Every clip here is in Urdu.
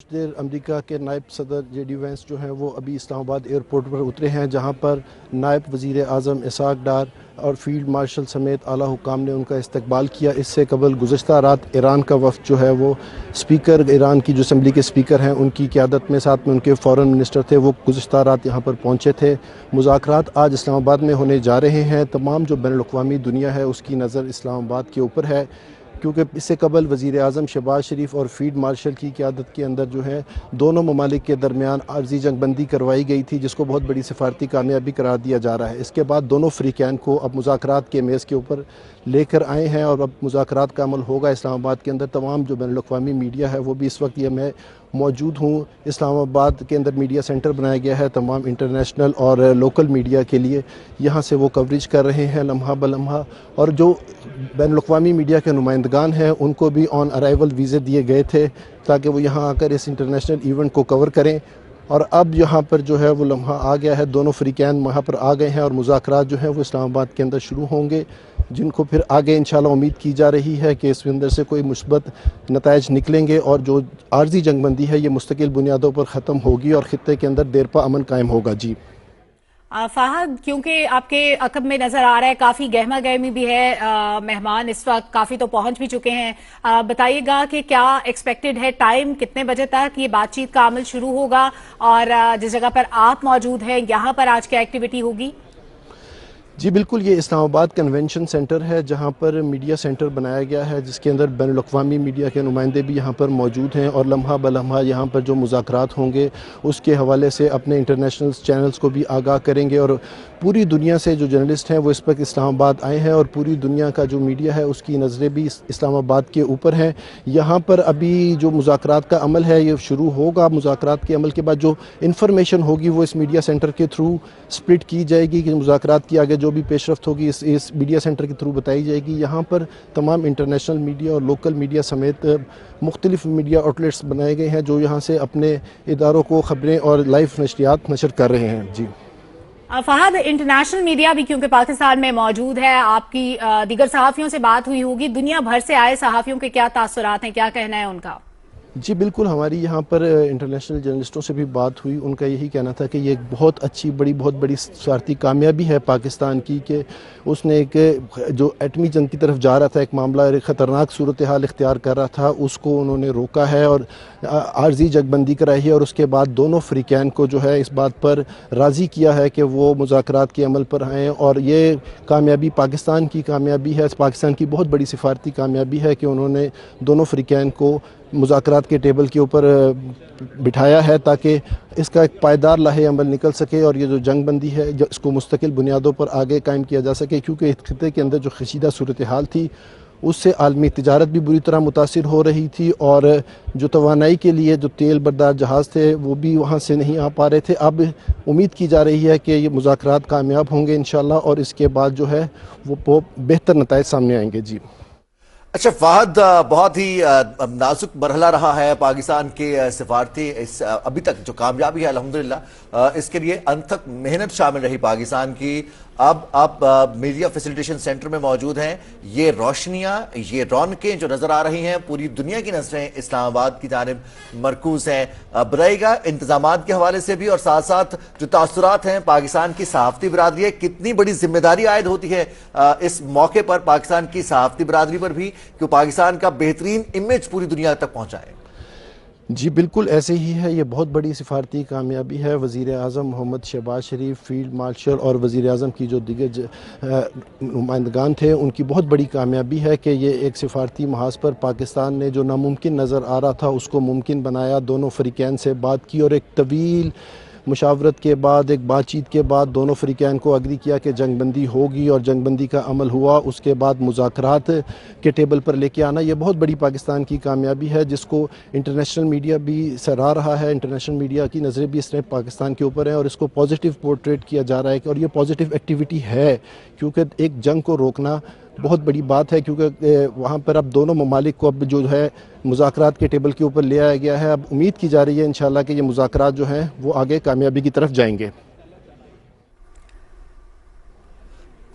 دیر امریکہ کے نائب صدر جے ڈی وینس جو ہیں وہ ابھی اسلام آباد ایئرپورٹ پر اترے ہیں، جہاں پر نائب وزیر اعظم اسحاق ڈار اور فیلڈ مارشل سمیت اعلیٰ حکام نے ان کا استقبال کیا۔ اس سے قبل گزشتہ رات ایران کا وفد جو ہے وہ اسپیکر ایران کی جو اسمبلی کے اسپیکر ہیں ان کی قیادت میں، ساتھ میں ان کے فارن منسٹر تھے، وہ گزشتہ رات یہاں پر پہنچے تھے۔ مذاکرات آج اسلام آباد میں ہونے جا رہے ہیں۔ تمام جو بین الاقوامی دنیا ہے اس کی نظر اسلام آباد کے اوپر ہے، کیونکہ اس سے قبل وزیر اعظم شہباز شریف اور فیلڈ مارشل کی قیادت کے اندر جو ہے دونوں ممالک کے درمیان عارضی جنگ بندی کروائی گئی تھی، جس کو بہت بڑی سفارتی کامیابی قرار دیا جا رہا ہے۔ اس کے بعد دونوں فریقین کو اب مذاکرات کے میز کے اوپر لے کر آئے ہیں اور اب مذاکرات کا عمل ہوگا اسلام آباد کے اندر۔ تمام جو بین الاقوامی میڈیا ہے وہ بھی اس وقت، یہ میں موجود ہوں، اسلام آباد کے اندر میڈیا سینٹر بنایا گیا ہے تمام انٹرنیشنل اور لوکل میڈیا کے لیے، یہاں سے وہ کوریج کر رہے ہیں لمحہ بلمحہ۔ اور جو بین الاقوامی میڈیا کے نمائندگان ہیں ان کو بھی آن ارائیول ویزے دیے گئے تھے تاکہ وہ یہاں آ کر اس انٹرنیشنل ایونٹ کو کور کریں، اور اب یہاں پر جو ہے وہ لمحہ آ گیا ہے، دونوں فریقین وہاں پر آ گئے ہیں اور مذاکرات جو ہیں وہ اسلام آباد کے اندر شروع ہوں گے، جن کو پھر آگے انشاءاللہ امید کی جا رہی ہے کہ اس کے اندر سے کوئی مثبت نتائج نکلیں گے اور جو عارضی جنگ بندی ہے یہ مستقل بنیادوں پر ختم ہوگی اور خطے کے اندر دیرپا امن قائم ہوگا۔ جی فہد، کیونکہ آپ کے عقب میں نظر آ رہا ہے کافی گہما گہمی بھی ہے، مہمان اس وقت کافی تو پہنچ بھی چکے ہیں، بتائیے گا کہ کیا ایکسپیکٹڈ ہے ٹائم، کتنے بجے تک یہ بات چیت کا عمل شروع ہوگا، اور جس جگہ پر آپ موجود ہیں یہاں پر آج کیا ایکٹیویٹی ہوگی؟ جی بالکل، یہ اسلام آباد کنونشن سینٹر ہے جہاں پر میڈیا سینٹر بنایا گیا ہے، جس کے اندر بین الاقوامی میڈیا کے نمائندے بھی یہاں پر موجود ہیں، اور لمحہ بلمحہ یہاں پر جو مذاکرات ہوں گے اس کے حوالے سے اپنے انٹرنیشنل چینلز کو بھی آگاہ کریں گے، اور پوری دنیا سے جو جرنلسٹ ہیں وہ اس وقت اسلام آباد آئے ہیں اور پوری دنیا کا جو میڈیا ہے اس کی نظریں بھی اسلام آباد کے اوپر ہیں۔ یہاں پر ابھی جو مذاکرات کا عمل ہے یہ شروع ہوگا، مذاکرات کے عمل کے بعد جو انفارمیشن ہوگی وہ اس میڈیا سینٹر کے تھرو سپلٹ کی جائے گی، کہ مذاکرات کی آگے جو بھی پیش رفت ہوگی اس میڈیا سینٹر کے تھرو بتائی جائے گی۔ یہاں پر تمام انٹرنیشنل میڈیا اور لوکل میڈیا سمیت مختلف میڈیا آؤٹلیٹس بنائے گئے ہیں جو یہاں سے اپنے اداروں کو خبریں اور لائیو نشریات نشر کر رہے ہیں۔ جی فہد، انٹرنیشنل میڈیا بھی کیونکہ پاکستان میں موجود ہے، آپ کی دیگر صحافیوں سے بات ہوئی ہوگی، دنیا بھر سے آئے صحافیوں کے کیا تاثرات ہیں، کیا کہنا ہے ان کا؟ جی بالکل، ہماری یہاں پر انٹرنیشنل جرنلسٹوں سے بھی بات ہوئی، ان کا یہی کہنا تھا کہ یہ ایک بہت اچھی بہت بڑی سفارتی کامیابی ہے پاکستان کی، کہ اس نے ایک جو ایٹمی جنگ کی طرف جا رہا تھا، ایک معاملہ خطرناک صورتحال اختیار کر رہا تھا، اس کو انہوں نے روکا ہے اور عارضی جنگ بندی کرائی ہے، اور اس کے بعد دونوں فریقین کو جو ہے اس بات پر راضی کیا ہے کہ وہ مذاکرات کے عمل پر آئیں، اور یہ کامیابی پاکستان کی کامیابی ہے، پاکستان کی بہت بڑی سفارتی کامیابی ہے کہ انہوں نے دونوں فریقین کو مذاکرات کے ٹیبل کے اوپر بٹھایا ہے تاکہ اس کا ایک پائیدار لاہے عمل نکل سکے، اور یہ جو جنگ بندی ہے اس کو مستقل بنیادوں پر آگے قائم کیا جا سکے، کیونکہ اس خطے کے اندر جو کشیدہ صورتحال تھی اس سے عالمی تجارت بھی بری طرح متاثر ہو رہی تھی، اور جو توانائی کے لیے جو تیل بردار جہاز تھے وہ بھی وہاں سے نہیں آ پا رہے تھے۔ اب امید کی جا رہی ہے کہ یہ مذاکرات کامیاب ہوں گے انشاءاللہ، اور اس کے بعد جو ہے وہ بہتر نتائج سامنے آئیں گے۔ جی اچھا فہد، بہت ہی نازک مرحلہ رہا ہے پاکستان کے سفارتی ابھی تک جو کامیابی ہے الحمدللہ، اس کے لیے انت تک محنت شامل رہی پاکستان کی۔ اب آپ میڈیا فیسیلیٹیشن سینٹر میں موجود ہیں، یہ روشنیاں، یہ رونقیں جو نظر آ رہی ہیں، پوری دنیا کی نظریں اسلام آباد کی جانب مرکوز ہیں، بتائیے گا انتظامات کے حوالے سے بھی اور ساتھ ساتھ جو تاثرات ہیں پاکستان کی صحافتی برادری ہے، کتنی بڑی ذمہ داری عائد ہوتی ہے اس موقع پر پاکستان کی صحافتی برادری پر بھی کہ پاکستان کا بہترین امیج پوری دنیا تک پہنچائے؟ جی بالکل ایسے ہی ہے، یہ بہت بڑی سفارتی کامیابی ہے۔ وزیر اعظم محمد شہباز شریف، فیلڈ مارشل اور وزیر اعظم کی جو دیگر نمائندگان تھے ان کی بہت بڑی کامیابی ہے کہ یہ ایک سفارتی محاذ پر پاکستان نے جو ناممکن نظر آ رہا تھا اس کو ممکن بنایا، دونوں فریقین سے بات کی اور ایک طویل مشاورت کے بعد، ایک بات چیت کے بعد دونوں فریقین کو اگری کیا کہ جنگ بندی ہوگی، اور جنگ بندی کا عمل ہوا۔ اس کے بعد مذاکرات کے ٹیبل پر لے کے آنا، یہ بہت بڑی پاکستان کی کامیابی ہے جس کو انٹرنیشنل میڈیا بھی سراہ رہا ہے، انٹرنیشنل میڈیا کی نظریں بھی اس نے پاکستان کے اوپر ہیں، اور اس کو پازیٹیو پورٹریٹ کیا جا رہا ہے، اور یہ پازیٹیو ایکٹیویٹی ہے، کیونکہ ایک جنگ کو روکنا بہت بڑی بات ہے، کیونکہ وہاں پر اب دونوں ممالک کو اب جو ہے مذاکرات کے ٹیبل کے اوپر لے آیا گیا ہے۔ اب امید کی جا رہی ہے انشاءاللہ کہ یہ مذاکرات جو ہیں وہ آگے کامیابی کی طرف جائیں گے۔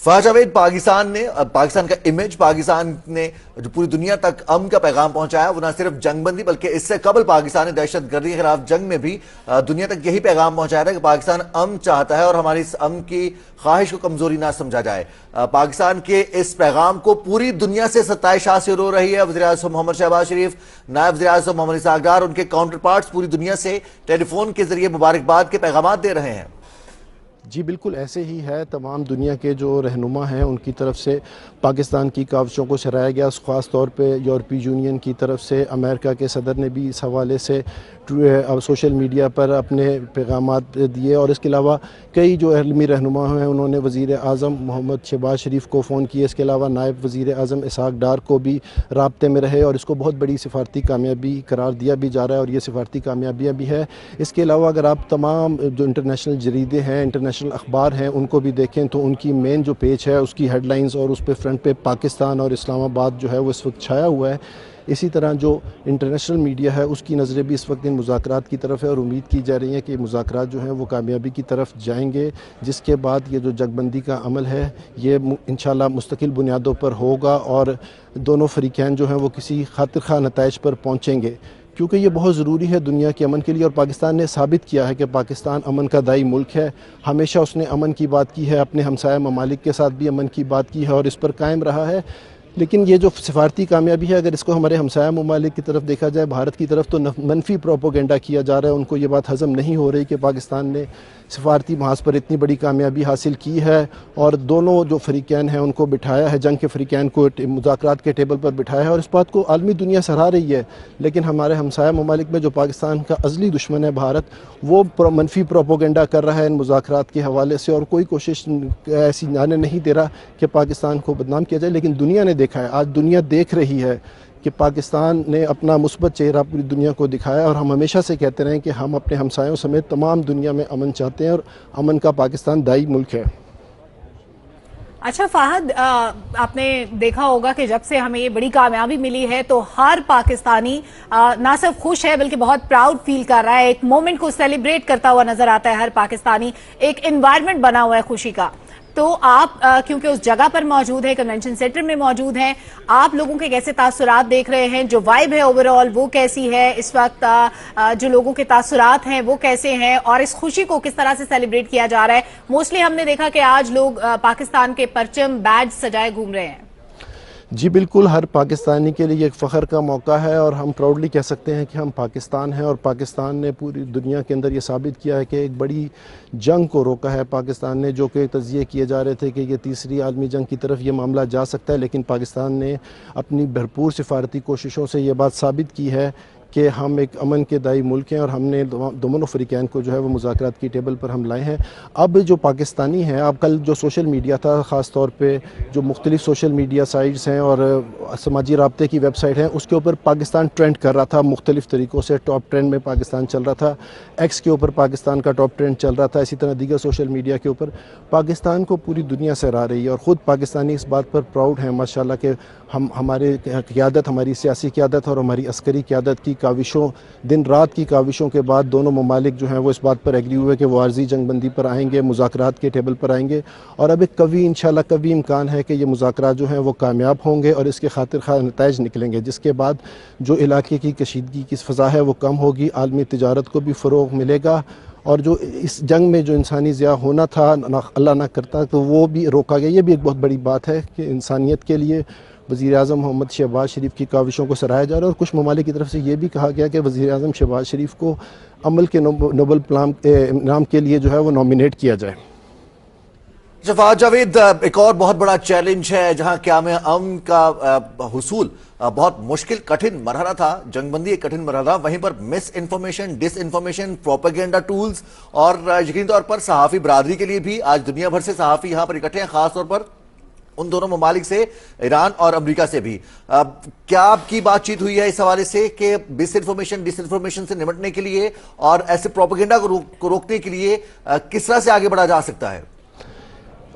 فہد جاوید، پاکستان کا امیج، پاکستان نے جو پوری دنیا تک امن کا پیغام پہنچایا، وہ نہ صرف جنگ بندی بلکہ اس سے قبل پاکستان نے دہشت گردی کے خلاف جنگ میں بھی دنیا تک یہی پیغام پہنچایا تھا کہ پاکستان امن چاہتا ہے اور ہماری اس امن کی خواہش کو کمزوری نہ سمجھا جائے۔ پاکستان کے اس پیغام کو پوری دنیا سے ستائش حاصل ہو رہی ہے۔ وزیر اعظم محمد شہباز شریف، نائب وزیر اعظم محمد اسحاق ڈار، ان کے کاؤنٹر پارٹس پوری دنیا سے ٹیلی فون کے ذریعے مبارکباد کے پیغامات دے رہے ہیں۔ جی بالکل ایسے ہی ہے، تمام دنیا کے جو رہنما ہیں ان کی طرف سے پاکستان کی کاوشوں کو سراہا گیا، خاص طور پہ یورپی یونین کی طرف سے امریکہ کے صدر نے بھی اس حوالے سے سوشل میڈیا پر اپنے پیغامات دیے، اور اس کے علاوہ کئی جو عالمی رہنما ہیں انہوں نے وزیر اعظم محمد شہباز شریف کو فون کیے، اس کے علاوہ نائب وزیر اعظم اسحاق ڈار کو بھی رابطے میں رہے، اور اس کو بہت بڑی سفارتی کامیابی قرار دیا بھی جا رہا ہے، اور یہ سفارتی کامیابیاں بھی ہے۔ اس کے علاوہ اگر آپ تمام جو انٹرنیشنل جریدے ہیں، انٹرنیشنل اخبار ہیں، ان کو بھی دیکھیں تو ان کی مین جو پیج ہے اس کی ہیڈ لائنز اور اس پہ فرنٹ پہ پاکستان اور اسلام آباد جو ہے وہ اس وقت چھایا ہوا ہے۔ اسی طرح جو انٹرنیشنل میڈیا ہے اس کی نظریں بھی اس وقت ان مذاکرات کی طرف ہے، اور امید کی جا رہی ہے کہ یہ مذاکرات جو ہیں وہ کامیابی کی طرف جائیں گے، جس کے بعد یہ جو جنگ بندی کا عمل ہے یہ انشاءاللہ مستقل بنیادوں پر ہوگا، اور دونوں فریقین جو ہیں وہ کسی خاطر خواہ نتائج پر پہنچیں گے، کیونکہ یہ بہت ضروری ہے دنیا کے امن کے لیے۔ اور پاکستان نے ثابت کیا ہے کہ پاکستان امن کا دائی ملک ہے، ہمیشہ اس نے امن کی بات کی ہے، اپنے ہمسایہ ممالک کے ساتھ بھی امن کی بات کی ہے اور اس پر قائم رہا ہے۔ لیکن یہ جو سفارتی کامیابی ہے، اگر اس کو ہمارے ہمسایہ ممالک کی طرف دیکھا جائے، بھارت کی طرف، تو منفی پروپیگنڈا کیا جا رہا ہے، ان کو یہ بات ہضم نہیں ہو رہی کہ پاکستان نے سفارتی محاذ پر اتنی بڑی کامیابی حاصل کی ہے، اور دونوں جو فریقین ہیں ان کو بٹھایا ہے، جنگ کے فریقین کو مذاکرات کے ٹیبل پر بٹھایا ہے، اور اس بات کو عالمی دنیا سراہ رہی ہے۔ لیکن ہمارے ہمسایہ ممالک میں جو پاکستان کا ازلی دشمن ہے بھارت، وہ منفی پروپیگنڈا کر رہا ہے ان مذاکرات کے حوالے سے، اور کوئی کوشش ایسی جانے نہیں دے رہا کہ پاکستان کو بدنام کیا جائے۔ لیکن دنیا نے دیکھا ہے، آج دنیا دیکھ رہی ہے کہ پاکستان نے اپنا مثبت چہرہ پوری دنیا کو دکھایا، اور ہم ہمیشہ سے کہتے رہے ہیں کہ ہم اپنے ہمسایوں سمیت تمام دنیا میں امن چاہتے ہیں، اور امن کا پاکستان دائی ملک ہے۔ اچھا فہد، آپ نے دیکھا ہوگا کہ جب سے ہمیں یہ بڑی کامیابی ملی ہے تو ہر پاکستانی نہ صرف خوش ہے بلکہ بہت پراؤڈ فیل کر رہا ہے، ایک مومنٹ کو سیلیبریٹ کرتا ہوا نظر آتا ہے ہر پاکستانی، ایک انوائرمنٹ بنا ہوا ہے خوشی کا۔ تو آپ کیونکہ اس جگہ پر موجود ہیں، کنونشن سینٹر میں موجود ہیں، آپ لوگوں کے کیسے تاثرات دیکھ رہے ہیں؟ جو وائب ہے اوورآل وہ کیسی ہے اس وقت؟ جو لوگوں کے تاثرات ہیں وہ کیسے ہیں، اور اس خوشی کو کس طرح سے سیلیبریٹ کیا جا رہا ہے؟ موسٹلی ہم نے دیکھا کہ آج لوگ پاکستان کے پرچم بیج سجائے گھوم رہے ہیں۔ جی بالکل، ہر پاکستانی کے لیے ایک فخر کا موقع ہے، اور ہم پراؤڈلی کہہ سکتے ہیں کہ ہم پاکستان ہیں، اور پاکستان نے پوری دنیا کے اندر یہ ثابت کیا ہے کہ ایک بڑی جنگ کو روکا ہے پاکستان نے، جو کہ تجزیے کیے جا رہے تھے کہ یہ تیسری عالمی جنگ کی طرف یہ معاملہ جا سکتا ہے، لیکن پاکستان نے اپنی بھرپور سفارتی کوششوں سے یہ بات ثابت کی ہے کہ ہم ایک امن کے دائی ملک ہیں، اور ہم نے دونوں فریقین کو جو ہے وہ مذاکرات کی ٹیبل پر ہم لائے ہیں۔ اب جو پاکستانی ہیں، اب کل جو سوشل میڈیا تھا، خاص طور پہ جو مختلف سوشل میڈیا سائٹس ہیں اور سماجی رابطے کی ویب سائٹ ہیں، اس کے اوپر پاکستان ٹرینڈ کر رہا تھا مختلف طریقوں سے، ٹاپ ٹرینڈ میں پاکستان چل رہا تھا، ایکس کے اوپر پاکستان کا ٹاپ ٹرینڈ چل رہا تھا، اسی طرح دیگر سوشل میڈیا کے اوپر پاکستان کو پوری دنیا سے سراہ رہی ہے، اور خود پاکستانی اس بات پر پراؤڈ ہیں ماشاءاللہ کہ ہمارے قیادت، ہماری سیاسی قیادت اور ہماری عسکری قیادت کی کاوشوں، دن رات کی کاوشوں کے بعد دونوں ممالک جو ہیں وہ اس بات پر ایگری ہوئے کہ وہ عارضی جنگ بندی پر آئیں گے، مذاکرات کے ٹیبل پر آئیں گے، اور اب ایک انشاءاللہ قوی امکان ہے کہ یہ مذاکرات جو ہیں وہ کامیاب ہوں گے اور اس کے خاطر خواہ نتائج نکلیں گے، جس کے بعد جو علاقے کی کشیدگی کی فضا ہے وہ کم ہوگی، عالمی تجارت کو بھی فروغ ملے گا، اور جو اس جنگ میں جو انسانی ضیاع ہونا تھا اللہ نہ کرتا تو وہ بھی روکا گیا۔ یہ بھی ایک بہت بڑی بات ہے کہ انسانیت کے لیے وزیر اعظم محمد شہباز شریف کی کاوشوں کو سراہا جا رہا ہے، اور کچھ ممالک کی طرف سے یہ بھی کہا گیا کہ وزیر اعظم شہباز شریف کو عمل کے نوبل انعام کے لیے جو ہے وہ نامینیٹ کیا جائے۔ فہد جاوید، ایک اور بہت بڑا چیلنج ہے جہاں قیام امن کا حصول بہت مشکل کٹھن مرحلہ تھا، جنگ بندی ایک کٹھن مرحلہ، وہیں پر مس انفارمیشن، ڈس انفارمیشن، پروپیگنڈا ٹولز، اور یقینی طور پر صحافی برادری کے لیے بھی آج دنیا بھر سے صحافی یہاں پر اکٹھے ہیں، خاص طور پر ان دونوں ممالک سے، ایران اور امریکہ سے بھی۔ کیا آپ کی بات چیت ہوئی ہے اس حوالے سے کہ مس انفارمیشن، ڈس انفارمیشن سے نمٹنے کے لیے اور ایسے پروپیگنڈا کو روکنے کے لیے کس طرح سے آگے بڑھا جا سکتا ہے؟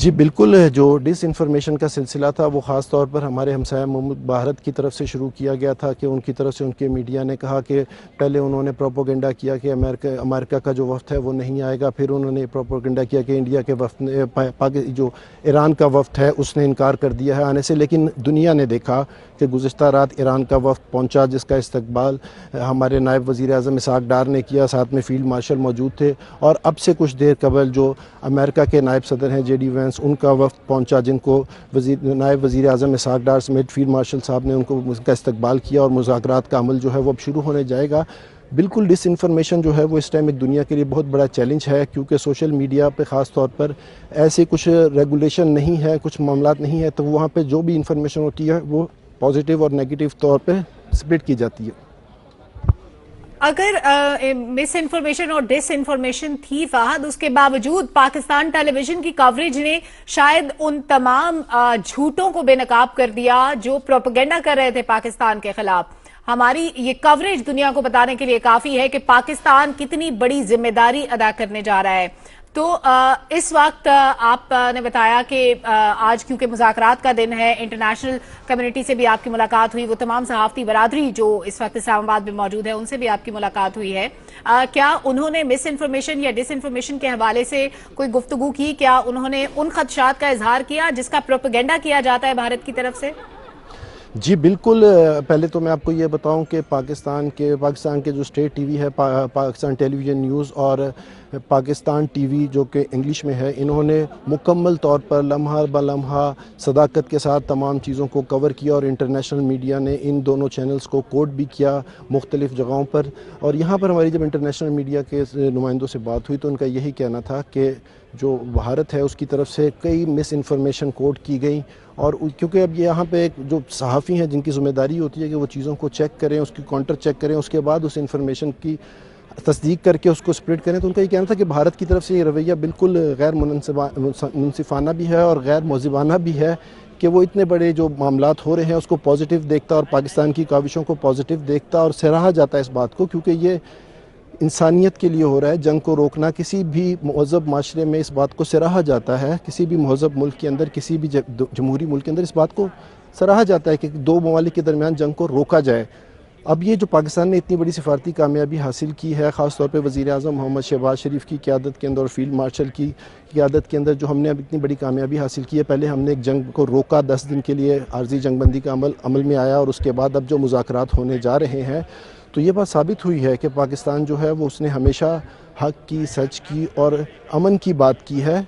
جی بالکل، جو ڈس انفارمیشن کا سلسلہ تھا وہ خاص طور پر ہمارے ہمسایہ مملک بھارت کی طرف سے شروع کیا گیا تھا کہ ان کی طرف سے ان کے میڈیا نے کہا کہ پہلے انہوں نے پروپوگنڈا کیا کہ امریکہ کا جو وفد ہے وہ نہیں آئے گا، پھر انہوں نے پروپوگنڈا کیا کہ انڈیا کے وفد نے جو ایران کا وفد ہے اس نے انکار کر دیا ہے آنے سے، لیکن دنیا نے دیکھا کہ گزشتہ رات ایران کا وفد پہنچا جس کا استقبال ہمارے نائب وزیر اعظم اسحاق ڈار نے کیا، ساتھ میں فیلڈ مارشل موجود تھے، اور اب سے کچھ دیر قبل جو امریکہ کے نائب صدر ہیں JD وینس، ان کا وفد پہنچا جن کو نائب وزیر اعظم اسحاق ڈار سمیت فیلڈ مارشل صاحب نے ان کا استقبال کیا، اور مذاکرات کا عمل جو ہے وہ اب شروع ہونے جائے گا۔ بالکل ڈس انفارمیشن جو ہے وہ اس ٹائم ایک دنیا کے لیے بہت بڑا چیلنج ہے، کیونکہ سوشل میڈیا پہ خاص طور پر ایسے کچھ ریگولیشن نہیں ہے، کچھ معاملات نہیں ہے، تو وہاں پہ جو بھی انفارمیشن ہوتی ہے وہ پازیٹیو اور نیگیٹو طور پہ سپلٹ کی جاتی ہے۔ اگر مس انفارمیشن اور ڈس انفارمیشن تھی فہد، اس کے باوجود پاکستان ٹیلی ویژن کی کوریج نے شاید ان تمام جھوٹوں کو بے نقاب کر دیا جو پروپیگنڈا کر رہے تھے پاکستان کے خلاف۔ ہماری یہ کوریج دنیا کو بتانے کے لیے کافی ہے کہ پاکستان کتنی بڑی ذمہ داری ادا کرنے جا رہا ہے۔ تو اس وقت آپ نے بتایا کہ آج کیونکہ مذاکرات کا دن ہے، انٹرنیشنل کمیونٹی سے بھی آپ کی ملاقات ہوئی، وہ تمام صحافتی برادری جو اس وقت اسلام آباد میں موجود ہے ان سے بھی آپ کی ملاقات ہوئی ہے، کیا انہوں نے مس انفارمیشن یا ڈس انفارمیشن کے حوالے سے کوئی گفتگو کی؟ کیا انہوں نے ان خدشات کا اظہار کیا جس کا پروپیگنڈا کیا جاتا ہے بھارت کی طرف سے؟ جی بالکل، پہلے تو میں آپ کو یہ بتاؤں کہ پاکستان کے جو اسٹیٹ ٹی وی ہے، پاکستان ٹیلی ویژن نیوز اور پاکستان ٹی وی جو کہ انگلش میں ہے، انہوں نے مکمل طور پر لمحہ بلمحہ صداقت کے ساتھ تمام چیزوں کو کور کیا، اور انٹرنیشنل میڈیا نے ان دونوں چینلز کو کوٹ بھی کیا مختلف جگہوں پر۔ اور یہاں پر ہماری جب انٹرنیشنل میڈیا کے نمائندوں سے بات ہوئی تو ان کا یہی کہنا تھا کہ جو بھارت ہے اس کی طرف سے کئی مس انفارمیشن کوٹ کی گئی، اور کیونکہ اب یہاں پہ ایک جو صحافی ہیں جن کی ذمہ داری ہوتی ہے کہ وہ چیزوں کو چیک کریں، اس کی کاؤنٹر چیک کریں، اس کے بعد اس انفارمیشن کی تصدیق کر کے اس کو سپریڈ کریں، تو ان کا یہ کہنا تھا کہ بھارت کی طرف سے یہ رویہ بالکل غیر منصفانہ بھی ہے اور غیر موزبانہ بھی ہے کہ وہ اتنے بڑے جو معاملات ہو رہے ہیں اس کو پازیٹیو دیکھتا اور پاکستان کی کاوشوں کو پازیٹیو دیکھتا اور سراہا جاتا ہے اس بات کو، کیونکہ یہ انسانیت کے لیے ہو رہا ہے۔ جنگ کو روکنا کسی بھی مہذب معاشرے میں اس بات کو سراہا جاتا ہے، کسی بھی مہذب ملک کے اندر، کسی بھی جمہوری ملک کے اندر اس بات کو سراہا جاتا ہے کہ دو ممالک کے درمیان جنگ کو روکا جائے۔ اب یہ جو پاکستان نے اتنی بڑی سفارتی کامیابی حاصل کی ہے، خاص طور پہ وزیر اعظم محمد شہباز شریف کی قیادت کے اندر اور فیلڈ مارشل کی قیادت کے اندر جو ہم نے اب اتنی بڑی کامیابی حاصل کی ہے، پہلے ہم نے ایک جنگ کو روکا، 10 دن کے لیے عارضی جنگ بندی کا عمل میں آیا، اور اس کے بعد اب جو مذاکرات ہونے جا رہے ہیں تو یہ بات ثابت ہوئی ہے کہ پاکستان جو ہے وہ اس نے ہمیشہ حق کی، سچ کی اور امن کی بات کی ہے۔